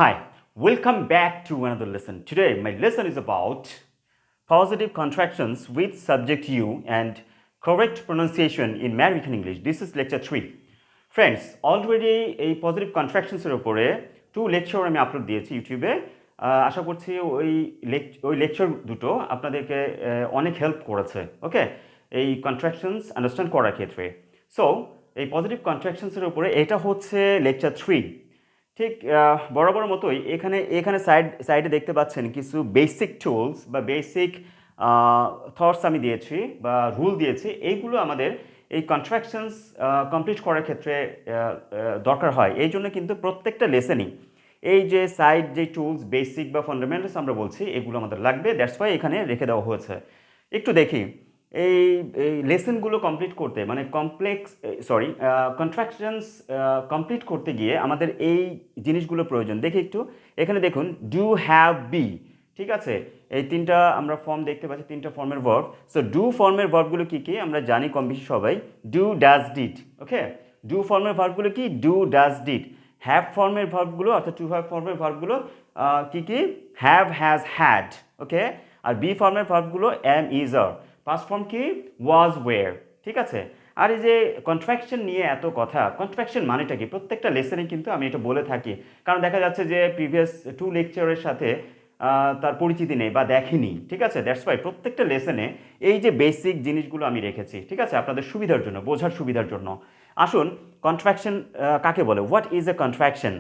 Hi, welcome back to another lesson. Today, my lesson is about positive contractions with subject you and correct pronunciation in American English. This is lecture 3. Friends, already এই positive কন্ট্রাকশনসের উপরে 2 lecture আমি upload দিয়েছি ইউটিউবে। আশা করছি ওই lecture দুটো আপনাদেরকে অনেক হেল্প করেছে, ওকে, এই কন্ট্রাকশনস আন্ডারস্ট্যান্ড করার ক্ষেত্রে। সো এই পজিটিভ কন্ট্রাকশনসের উপরে এটা হচ্ছে লেকচার 3। ঠিক বরাবর মতোই এখানে সাইডে দেখতে পাচ্ছেন কিছু বেসিক টুলস বা বেসিক থটস আমি দিয়েছি বা রুল দিয়েছি। এইগুলো আমাদের এই কন্ট্রাকশনস কমপ্লিট করার ক্ষেত্রে দরকার হয়। এই জন্য কিন্তু প্রত্যেকটা লেসেনই এই যে সাইড যে টুলস বেসিক বা ফান্ডামেন্টালস আমরা বলছি এগুলো আমাদের লাগবে। দ্যাটস ওয়াই এখানে রেখে দেওয়া হয়েছে। একটু দেখি এই লেসনগুলো কমপ্লিট করতে, মানে কন্ট্রাকশনস কমপ্লিট করতে গিয়ে আমাদের এই জিনিসগুলো প্রয়োজন। দেখি একটু এখানে দেখুন, ডু হ্যাভ বি, ঠিক আছে, এই তিনটা আমরা ফর্ম দেখতে পাচ্ছি, তিনটা ফর্মের ভার্ব। সো ডু ফর্মের ভার্বগুলো কী কী আমরা জানি কম বেশি সবাই। Do, does, did, okay. Do ফর্মের ভার্বগুলো কি? Do, does, did. হ্যাভ ফর্মের ভার্বগুলো অর্থাৎ টু হ্যাভ ফর্মের ভার্বগুলো কী কী? Have, has, had, okay. আর বি ফর্মের ভার্বগুলো am, is, are. Past form কি? ওয়াজ, ওয়ের, ঠিক আছে। আর এই যে কন্ট্রাকশন নিয়ে এত কথা, কন্ট্রাকশন মানেটা কি? প্রত্যেকটা লেসনে কিন্তু আমি এটা বলে থাকি, কারণ দেখা যাচ্ছে যে প্রিভিয়াস 2 লেকচারের সাথে তার পরিচিতি নেই বা দেখেনি, ঠিক আছে। দ্যাটস ওয়াই প্রত্যেকটা লেসনে এই যে বেসিক জিনিসগুলো আমি রেখেছি, ঠিক আছে, আপনাদের সুবিধার জন্য, বোঝার সুবিধার জন্য। আসুন, কন্ট্রাকশন কাকে বলে? What is a contraction?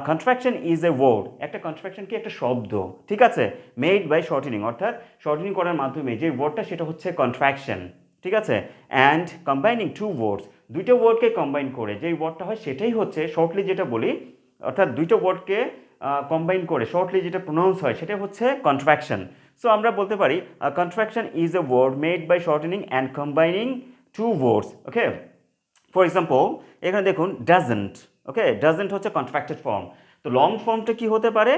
Contraction is a word. একটা কন্ট্রাকশন কি? একটা শব্দ, ঠিক আছে, মেড বাই শর্টেনিং, অর্থাৎ শর্টেনিং করার মাধ্যমে যে ওয়ার্ডটা সেটা হচ্ছে কন্ট্রাকশন, ঠিক আছে। অ্যান্ড কম্বাইনিং টু ওয়ার্ডস, দুইটা ওয়ার্ডকে কম্বাইন করে যেই ওয়ার্ডটা হয় সেটাই হচ্ছে শর্টলি যেটা বলি, অর্থাৎ দুইটা ওয়ার্ডকে কম্বাইন করে শর্টলি যেটা প্রোনাউন্স হয় সেটা হচ্ছে কন্ট্রাকশন। সো আমরা বলতে পারি contraction is a word made by shortening and combining two words, okay. For example এখানে দেখুন ডাজেন্ট, ওকে, ডাজেন্ট হচ্ছে কন্ট্রাক্টেড ফর্ম। তো লং ফর্মটা কি হতে পারে?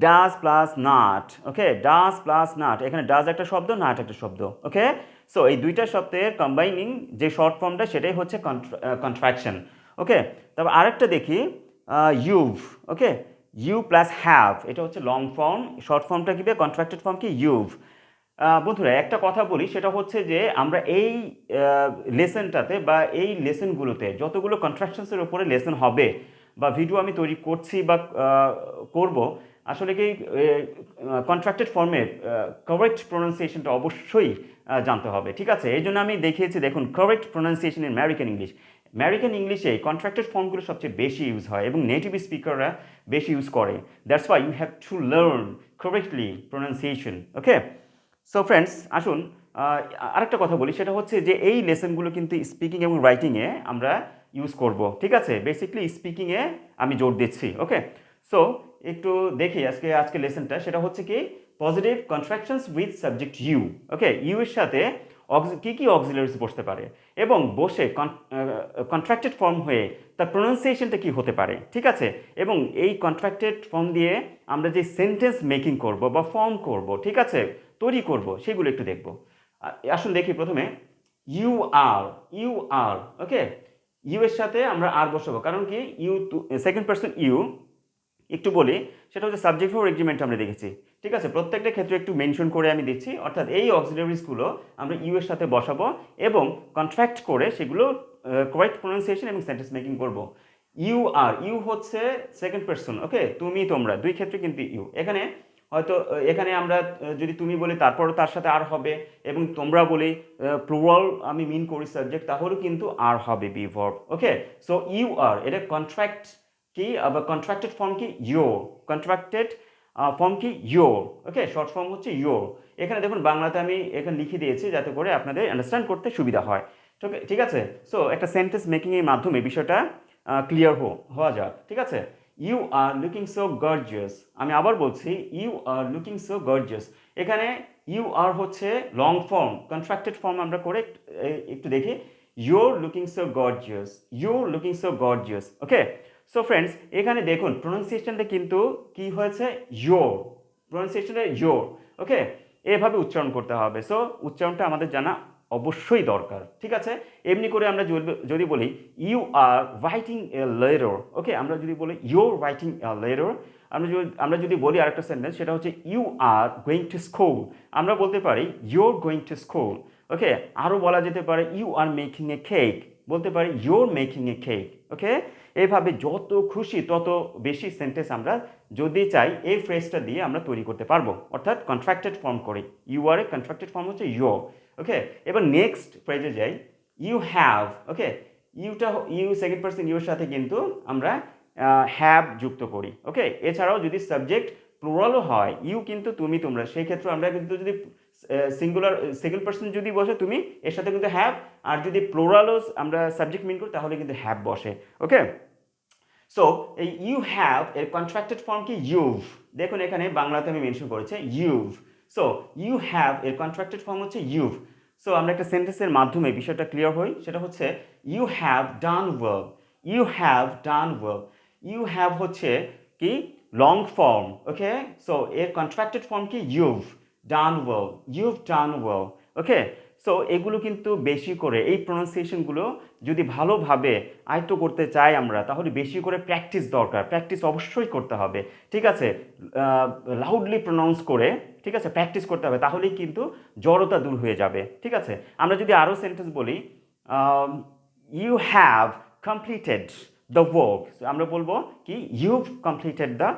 Does plus not, okay, does plus not. এখানে ডাজ একটা শব্দ, নাট একটা শব্দ, ওকে। সো এই দুইটা শব্দের কম্বাইনিং যে শর্ট ফর্মটা সেটাই হচ্ছে কন্ট্রাকশন, ওকে। তারপর আরেকটা দেখি, ইউভ, ওকে, ইউ প্লাস হ্যাভ, এটা হচ্ছে লং ফর্ম। শর্ট ফর্মটা কি? কন্ট্রাক্টেড ফর্ম কি? ইউভ। বন্ধুরা একটা কথা বলি, সেটা হচ্ছে যে আমরা এই লেসনটাতে বা এই লেসনগুলোতে যতগুলো কন্ট্রাকশনসের উপরে লেসন হবে বা ভিডিও আমি তৈরি করছি বা করব, আসলে কি কন্ট্রাক্টেড ফর্মের কারেক্ট প্রোনাউন্সিয়েশনটা অবশ্যই জানতে হবে, ঠিক আছে। এই জন্য আমি দেখিয়েছি, দেখুন, correct pronunciation in American English. American ইংলিশে কন্ট্রাক্টেড ফর্মগুলো সবচেয়ে বেশি ইউজ হয় এবং নেটিভ স্পিকাররা বেশি ইউজ করে। That's why you have to learn correctly pronunciation, okay. So friends, আসুন আরেকটা কথা বলি, সেটা হচ্ছে যে এই লেসনগুলো কিন্তু স্পিকিং এবং রাইটিংয়ে আমরা ইউজ করব, ঠিক আছে। বেসিকলি স্পিকিংয়ে আমি জোর দিচ্ছি, ওকে। সো একটু দেখি আজকে লেসনটা, সেটা হচ্ছে কি? Positive contractions with subject you, okay. You এর সাথে কী কী অক্সিলারিজ বসতে পারে এবং বসে কন্ট্রাক্টেড ফর্ম হয়ে তার প্রোনাউন্সিয়েশনটা কী হতে পারে, ঠিক আছে। এবং এই কন্ট্রাক্টেড ফর্ম দিয়ে আমরা যে সেন্টেন্স মেকিং করব বা ফর্ম করব, ঠিক আছে, তৈরি করব, সেগুলো একটু দেখব। আসুন দেখি প্রথমে you are, you are, okay. You এর সাথে আমরা আর বসাবো, কারণ কি? ইউ সেকেন্ড পার্সন ইউ, একটু বলি, সেটা হচ্ছে সাবজেক্ট ফর এগ্রিমেন্ট আমরা দেখেছি, ঠিক আছে। প্রত্যেকটা ক্ষেত্রে একটু মেনশন করে আমি দিচ্ছি, অর্থাৎ এই অক্সিলারিজগুলো আমরা ইউ এর সাথে বসাবো এবং কন্ট্রাক্ট করে সেগুলো কারেক্ট প্রোনাউন্সিয়েশন এবং সেন্টেন্স মেকিং করব। ইউ আর, ইউ হচ্ছে সেকেন্ড পার্সন, ওকে, তুমি তোমরা, দুই ক্ষেত্রে কিন্তু ইউ। এখানে হয়তো এখানে আমরা যদি তুমি বলি তারপরও তার সাথে আর হবে, এবং তোমরা বলি প্লুরাল আমি মিন করি সাবজেক্ট, তাহলেও কিন্তু আর হবে be verb, okay. So you are, এটা কন্ট্রাক্ট কি? আবার কন্ট্রাক্টেড ফর্ম কি? ইয়োর। কন্ট্রাক্টেড ফর্ম কি? Your, okay. শর্ট ফর্ম হচ্ছে ইয়োর। এখানে দেখুন বাংলাতে আমি এখানে লিখে দিয়েছি যাতে করে আপনাদের আন্ডারস্ট্যান্ড করতে সুবিধা হয়, ঠিক আছে। সো একটা সেন্টেন্স মেকিংয়ের মাধ্যমে বিষয়টা ক্লিয়ার হওয়া যাক, ঠিক আছে। You are looking so gorgeous, আমি আবার বলছি, you are looking so gorgeous. এখানে ইউ আর হচ্ছে লং ফর্ম, কন্ট্রাক্টেড ফর্ম আমরা করে একটু দেখি, you're looking so gorgeous, you're looking so gorgeous, okay. So friends, এখানে দেখুন প্রোনাউন্সিয়েশনটা কিন্তু কি হয়েছে? ইয়োর, প্রোনাউন্সিয়েশনটা ইয়োর, ওকে, এভাবে উচ্চারণ করতে হবে। সো উচ্চারণটা আমাদের জানা অবশ্যই দরকার, ঠিক আছে। এমনি করে আমরা যদি বলি you are writing a letter, okay, আমরা যদি বলি ইউর রাইটিং এ লেটার, আমরা যদি বলি আরেকটা সেন্টেন্স, সেটা হচ্ছে you are going to school, আমরা বলতে পারি you're going to school, okay. আরও বলা যেতে পারে you are making a cake, বলতে পারি you're making a cake, okay. এইভাবে যত খুশি তত বেশি সেন্টেন্স আমরা যদি চাই এই ফ্রেজটা দিয়ে আমরা তৈরি করতে পারবো, অর্থাৎ কন্ট্রাক্টেড ফর্ম করি। ইউ আর এ কন্ট্রাক্টেড ফর্ম হচ্ছে ইউর, ওকে। এবার নেক্সট ফ্রেজে যাই, you have, okay. You second person ইউর সাথে কিন্তু আমরা হ্যাভ যুক্ত করি, ওকে। এছাড়াও যদি সাবজেক্ট প্লুরালও হয়, ইউ কিন্তু তুমি তোমরা, সেই ক্ষেত্রে আমরা কিন্তু যদি সিঙ্গুলার সেকেন্ড পারসন যদি বসে তুমি, এর সাথে কিন্তু হ্যাভ, আর যদি প্লুরালও আমরা সাবজেক্ট মিন করি তাহলে কিন্তু হ্যাভ বসে, ওকে। সো এই ইউ হ্যাভ এর কন্ট্রাক্টেড ফর্ম কি ইউভ, দেখুন এখানে বাংলাতে আমি মেনশন করেছি ইউভ। সো ইউ হ্যাভ এর কন্ট্রাক্টেড ফর্ম হচ্ছে ইউভ। সো আমরা একটা সেন্টেন্সের মাধ্যমে বিষয়টা ক্লিয়ার হই, সেটা হচ্ছে you have done well, you have done well. You have হচ্ছে কি লং ফর্ম, ওকে। সো এর কন্ট্রাক্টেড ফর্ম কি you've done well, you've done well, okay. So এগুলো কিন্তু বেশি করে এই প্রনাউন্সিয়েশনগুলো যদি ভালোভাবে আয়ত্ত করতে চাই আমরা, তাহলে বেশি করে প্র্যাকটিস দরকার, প্র্যাকটিস অবশ্যই করতে হবে, ঠিক আছে। লাউডলি প্রনাউন্স করে, ঠিক আছে, প্র্যাকটিস করতে হবে, তাহলেই কিন্তু জড়তা দূর হয়ে যাবে, ঠিক আছে। আমরা যদি আরও সেন্টেন্স বলি, you have completed the work, আমরা বলবো কি you've completed the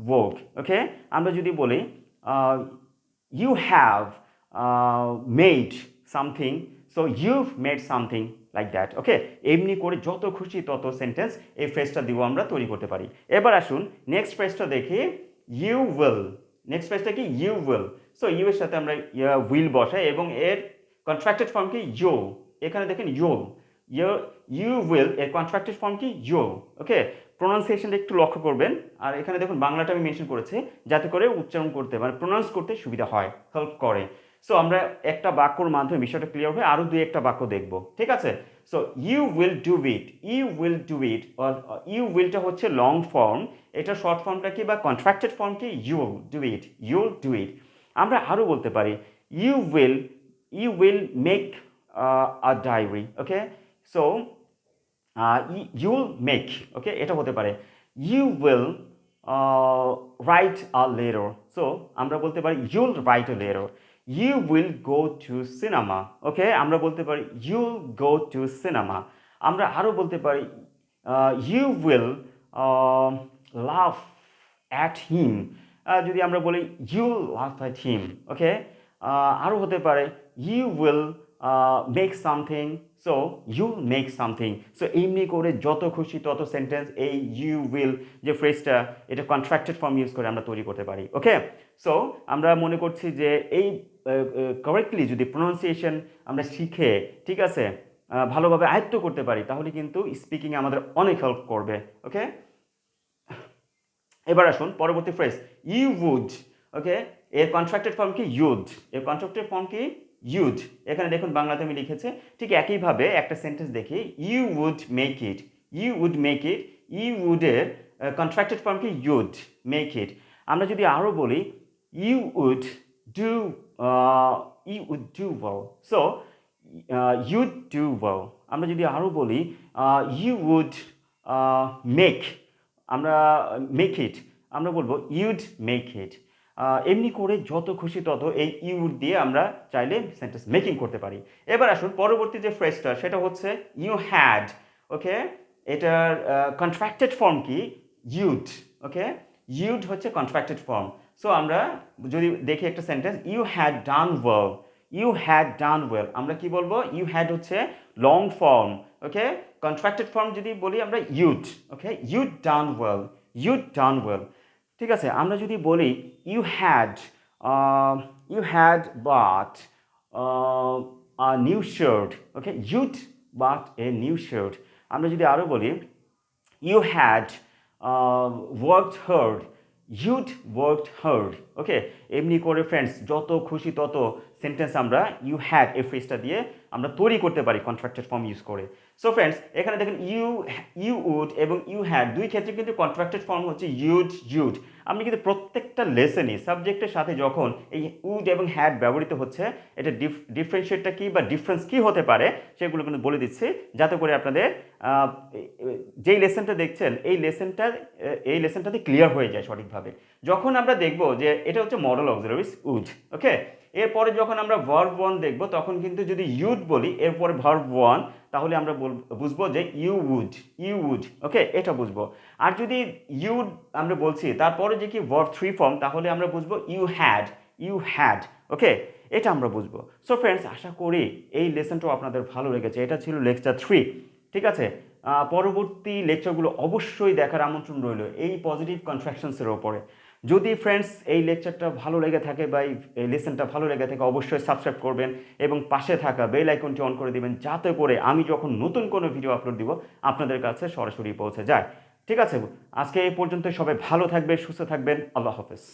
work, okay. আমরা যদি বলি you have made something, so you've made something, like that, okay. এমনি করে যত খুশি তত সেন্টেন্স এই ফ্রেজটা দিব আমরা তৈরি করতে পারি। এবার আসুন নেক্সট ফ্রেজটা দেখি, ইউ উইল। নেক্সট ফ্রেজটা কি ইউ উইল। সো ইউ এর সাথে আমরা উইল বসাই এবং এর কন্ট্রাক্টেড ফর্ম কি ইউ, এখানে দেখেন ইউ, ইউ উইল এর কন্ট্রাক্টেড ফর্ম কি ইউ, ওকে। প্রোনাউন্সিয়েশনটা একটু লক্ষ্য করবেন, আর এখানে দেখুন বাংলাটা আমি মেনশন করেছি যাতে করে উচ্চারণ করতে মানে প্রোনাউন্স করতে সুবিধা হয়, হেল্প করে। সো আমরা একটা বাক্যর মাধ্যমে বিষয়টা ক্লিয়ার হয়ে আরও দুই একটা বাক্য দেখব, ঠিক আছে। So you will do it, you will do it, you উইলটা হচ্ছে লং ফর্ম, এটা শর্ট ফর্মটা কি বা কন্ট্রাক্টেড ফর্ম কি ইউল do it, Yule do it. আমরা আরও বলতে পারি you will make a diary, okay. So you'll make, okay, এটা হতে পারে you will write a letter. So আমরা বলতে পারি you'll write a letter. You will go to cinema, okay, আমরা বলতে পারি ইউল গো টু সিনেমা। আমরা আরও বলতে পারি you will love at him, যদি আমরা বলি ইউল লাভ অ্যাট হিম, ওকে। আরও হতে পারে you will make something, so you make something. So এমনি করে যত খুশি তত সেন্টেন্স এই ইউ উইল যে ফ্রেজটা, এটা কন্ট্রাক্টেড ফর্ম ইউজ করে আমরা তৈরি করতে পারি, ওকে। সো আমরা মনে করছি যে এই কারেক্টলি যদি প্রোনাউন্সিয়েশন আমরা শিখে, ঠিক আছে, ভালোভাবে আয়ত্ত করতে পারি, তাহলে কিন্তু স্পিকিংয়ে আমাদের অনেক হেল্প করবে, ওকে। এবার আসুন পরবর্তী ফ্রেজ ইউ উড, ওকে। এর কন্ট্রাক্টেড ফর্ম কি ইউড, এর কন্ট্রাক্টেড ফর্ম কি ইউড। এখানে দেখুন বাংলাতে আমি লিখেছি, ঠিক একইভাবে একটা সেন্টেন্স দেখি, you would make it, you would make it, you উডের কন্ট্রাক্টেড ফর্ম কি ইউড মেক ইট। আমরা যদি আরও বলি you would do, you would do well, so you'd do well. আমরা যদি আরও বলি ইউ উড মেক, আমরা মেক ইট, আমরা বলবো ইউড মেক ইট। এমনি করে যত খুশি তত এই ইউড দিয়ে আমরা চাইলে সেন্টেন্স মেকিং করতে পারি। এবার আসুন পরবর্তী যে ফ্রেজটা, সেটা হচ্ছে ইউ হ্যাড, ওকে। এটার কন্ট্রাক্টেড ফর্ম কি ইউড, ওকে। ইউড হচ্ছে কন্ট্রাক্টেড ফর্ম। সো আমরা যদি দেখি একটা sentence, you had done well, you had done well, আমরা কি বলবো, ইউ হ্যাড হচ্ছে long form, okay. Contracted form যদি বলি আমরা ইউড, ওকে, ইউড ডান ওয়েল, ইউড ডান ওয়েল, ঠিক আছে। আমরা যদি বলি you had bought a new shirt, okay, you'd bought a new shirt. আমরা যদি আরও বলি you had worked hard, you'd worked hard, okay. এমনি করে ফ্রেন্ডস যত খুশি তত সেন্টেন্স আমরা ইউ হ্যাড এই ফ্রেজটা দিয়ে আমরা তৈরি করতে পারি কন্ট্রাক্টেড ফর্ম ইউজ করে। সো ফ্রেন্ডস, এখানে দেখেন ইউ উড এবং ইউ হ্যাড দুই ক্ষেত্রে কিন্তু কন্ট্রাক্টেড ফর্ম হচ্ছে ইউড। আপনি কিন্তু প্রত্যেকটা লেসনই সাবজেক্টের সাথে যখন এই উড এবং হ্যাড ব্যবহৃত হচ্ছে, এটা ডিফারেন্সিয়েটটা কী বা ডিফারেন্স কী হতে পারে সেগুলো কিন্তু বলে দিচ্ছি, যাতে করে আপনাদের যেই লেসনটা দেখছেন এই লেসনটাতে ক্লিয়ার হয়ে যায় সঠিকভাবে। যখন আমরা দেখব যে এটা হচ্ছে মডেল অক্সিলারিজ উড, ওকে, এরপরে যখন আমরা ভার্ব ওয়ান দেখব তখন কিন্তু যদি ইউড বলি এরপরে ভার্ব ওয়ান, তাহলে আমরা বুঝবো যে ইউ উড, ওকে, এটা বুঝবো। আর যদি ইউড আমরা বলছি তারপরে যে কি ভার্ব থ্রি ফর্ম, তাহলে আমরা বুঝবো ইউ হ্যাড, ওকে, এটা আমরা বুঝবো। সো ফ্রেন্ডস, আশা করি এই লেসনটাও আপনাদের ভালো লেগেছে। এটা ছিল লেকচার 3, ঠিক আছে। পরবর্তী লেকচারগুলো অবশ্যই দেখার আমন্ত্রণ রইল এই পজিটিভ কন্ট্রাকশনসের ওপরে। যদি ফ্রেন্ডস এই লেকচারটা ভালো লেগে থাকে বা এই লেসনটা ভালো লেগে থাকে, অবশ্যই সাবস্ক্রাইব করবেন এবং পাশে থাকা বেল আইকনটি অন করে দিবেন, যাতে করে আমি যখন নতুন কোনো ভিডিও আপলোড দিব আপনাদের কাছে সরাসরি পৌঁছে যায়। ঠিক আছে, আজকে এই পর্যন্ত, সবাই ভালো থাকবেন, সুস্থ থাকবেন, আল্লাহ হাফেজ।